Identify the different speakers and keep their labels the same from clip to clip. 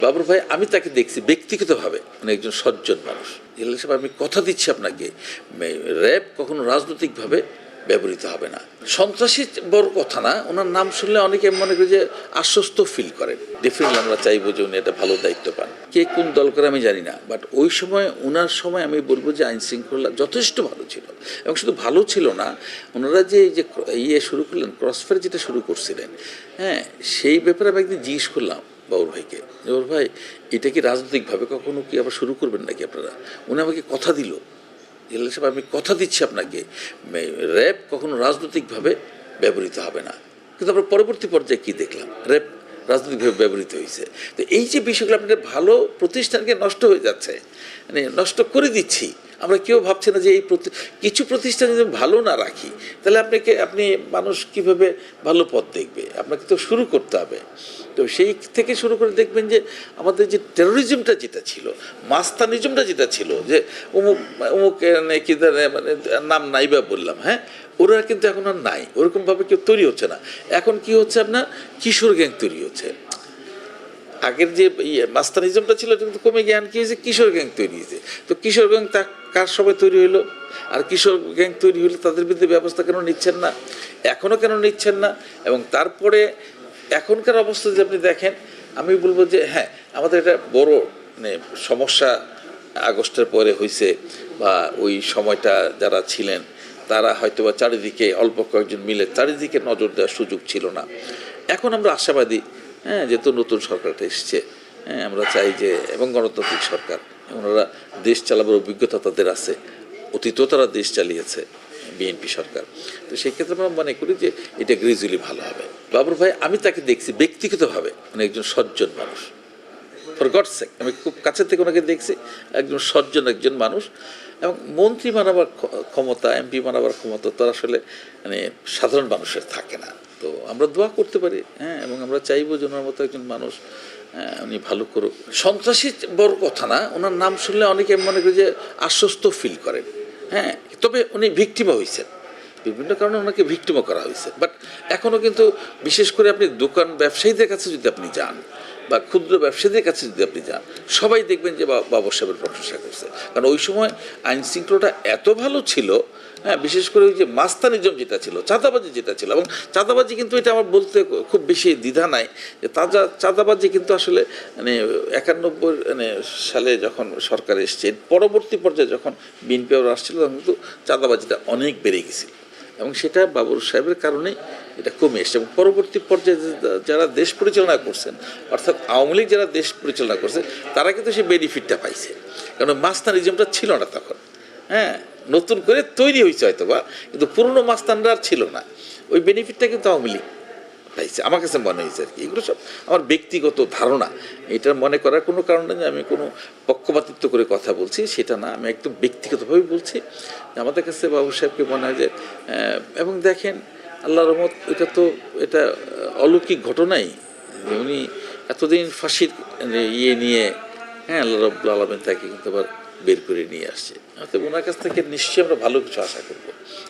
Speaker 1: বাবর ভাই আমি তাকে দেখছি ব্যক্তিগতভাবে, মানে একজন সজ্জন মানুষ। জেলা সাহেব, আমি কথা দিচ্ছি আপনাকে, র্যাব কখনো রাজনৈতিকভাবে ব্যবহৃত হবে না। সন্ত্রাসী বড় কথা না, ওনার নাম শুনলে অনেকে মনে করে যে আশ্বস্ত ফিল করেন। ডেফিনেটলি আমরা চাইবো যে উনি একটা ভালো দায়িত্ব পান। কে কোন দল করে আমি জানি না, বাট ওই সময় ওনার সময় আমি বলবো যে আইন শৃঙ্খলা যথেষ্ট ভালো ছিল। এবং শুধু ভালো ছিল না, ওনারা যে শুরু করলেন, ক্রসফায়ার যেটা শুরু করছিলেন, হ্যাঁ, সেই ব্যাপারে আমি একদিন জিজ্ঞেস করলাম বাবুর ভাইকে, বাবুর ভাই এটা কি রাজনৈতিকভাবে কখনো কি আবার শুরু করবেন নাকি আপনারা? উনি আমাকে কথা দিল, জেলা সাহেব আমি কথা দিচ্ছি আপনাকে, র্যাব কখনো রাজনৈতিকভাবে ব্যবহৃত হবে না। কিন্তু আমরা পরবর্তী পর্যায়ে কী দেখলাম, র্যাব রাজনৈতিকভাবে ব্যবহৃত হয়েছে। তো এই যে বিষয়গুলো আপনাদের ভালো প্রতিষ্ঠানকে নষ্ট হয়ে যাচ্ছে, মানে নষ্ট করে দিচ্ছি। আমরা কেউ ভাবছি না যে এই কিছু প্রতিষ্ঠান যদি ভালো না রাখি, তাহলে আপনি মানুষ কিভাবে ভালো পথ দেখবে? আপনাকে তো শুরু করতে হবে। তো সেই থেকে শুরু করে দেখবেন যে আমাদের যে টেরোরিজমটা যেটা ছিল, মাস্তানিজমটা যেটা ছিল, যে অমুক অমুক কি মানে নাম নাই বা বললাম, হ্যাঁ, ওরা কিন্তু এখন আর নাই, ওরকমভাবে কেউ তৈরি হচ্ছে না। এখন কি হচ্ছে, আপনার কিশোর গ্যাং তৈরি হচ্ছে। আগের যে মাস্তানিজমটা ছিল এটা কিন্তু কমে গিয়ে কি হয়েছে, কিশোর গ্যাং তৈরি হয়েছে। তো কিশোর গ্যাং কার সবাই তৈরি হইলো? আর কিশোর গ্যাং তৈরি হলে তাদের বিরুদ্ধে ব্যবস্থা কেন নিচ্ছেন না? এখনও কেন নিচ্ছেন না? এবং তারপরে এখনকার অবস্থা যদি আপনি দেখেন, আমি বলবো যে হ্যাঁ, আমাদের এটা বড় মানে সমস্যা আগস্টের পরে হয়েছে, বা ওই সময়টা যারা ছিলেন তারা হয়তো বা চারিদিকে অল্প কয়েকজন মিলে চারিদিকে নজর দেওয়ার সুযোগ ছিল না। এখন আমরা আশাবাদী, হ্যাঁ, যেহেতু নতুন সরকারটা এসছে, হ্যাঁ, আমরা চাই যে, এবং গণতান্ত্রিক সরকার, ওনারা দেশ চালাবার অভিজ্ঞতা তাদের আছে, অতীতেও তারা দেশ চালিয়েছে বিএনপি সরকার। তো সেই ক্ষেত্রে আমরা মনে করি যে এটা গ্রেজুয়ালি ভালো হবে। বাবর ভাই আমি তাকে দেখছি ব্যক্তিগতভাবে, মানে একজন সজ্জন মানুষ, ফর গডস সেক, আমি খুব কাছের থেকে ওনাকে দেখছি, একজন সজ্জন একজন মানুষ। এবং মন্ত্রী বানাবার ক্ষমতা, এমপি বানাবার ক্ষমতা তো আসলে মানে সাধারণ মানুষের থাকে না। তো আমরা দোয়া করতে পারি, হ্যাঁ, এবং আমরা চাইবো যে ওনার মতো একজন মানুষ উনি ভালো করুক। সন্ত্রাসী বড় কথা না, ওনার নাম শুনলে অনেকে মনে করে যে আশ্বস্ত ফিল করেন, হ্যাঁ, তবে উনি ভিক্টিমও হয়েছেন, বিভিন্ন কারণে ওনাকে ভিক্টিমও করা হয়েছে। বাট এখনও কিন্তু বিশেষ করে আপনি দোকান ব্যবসায়ীদের কাছে যদি আপনি যান, বা ক্ষুদ্র ব্যবসায়ীদের কাছে যদি আপনি যান, সবাই দেখবেন যে বাবর সাহেবের প্রশংসা করছে। কারণ ওই সময় আইন শৃঙ্খলাটা এত ভালো ছিল, হ্যাঁ, বিশেষ করে ওই যে মাস্তানিজম যেটা ছিল, চাঁদাবাজি যেটা ছিল, এবং চাঁদাবাজি কিন্তু এটা আমার বলতে খুব বেশি দ্বিধা নাই যে চাঁদাবাজি কিন্তু আসলে মানে 91 মানে সালে যখন সরকার এসছে, পরবর্তী পর্যায়ে যখন বিএনপি আসছিল, তখন কিন্তু চাঁদাবাজিটা অনেক বেড়ে গেছিল, এবং সেটা বাবর সাহেবের কারণেই এটা কমে এসছে। এবং পরবর্তী পর্যায়ে যারা দেশ পরিচালনা করছেন, অর্থাৎ আওয়ামী লীগ যারা দেশ পরিচালনা করছে, তারা কিন্তু সেই বেনিফিটটা পাইছে, কারণ মাস্তানিজমটা ছিল না তখন, হ্যাঁ, নতুন করে তৈরি হয়েছে হয়তো বা, কিন্তু পুরনো মাস্তানরা আর ছিল না। ওই বেনিফিটটা কিন্তু আওয়ামী লীগ পাইছে, আমার কাছে মনে হয়েছে আর কি। এগুলো সব আমার ব্যক্তিগত ধারণা, এটা মনে করার কোনো কারণ নেই যে আমি কোনো পক্ষপাতিত্ব করে কথা বলছি, সেটা না, আমি একদম ব্যক্তিগতভাবে বলছি। আমাদের কাছে বাবু সাহেবকে মনে হয় যে, এবং দেখেন আল্লাহর রহমত, এটা অলৌকিক ঘটনাই যে উনি এতদিন ফাঁসির নিয়ে, হ্যাঁ, আল্লাহ রাব্বুল আলামিন তাকে কিন্তু আবার বের করে নিয়ে আসছে। অর্থাৎ ওনার কাছ থেকে নিশ্চয়ই আমরা ভালো কিছু আশা করব।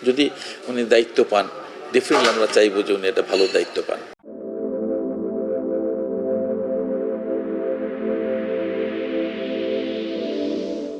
Speaker 1: যদি উনি দায়িত্ব পান, ডেফিনেটলি আমরা চাইবো যে উনি একটা ভালো দায়িত্ব পান।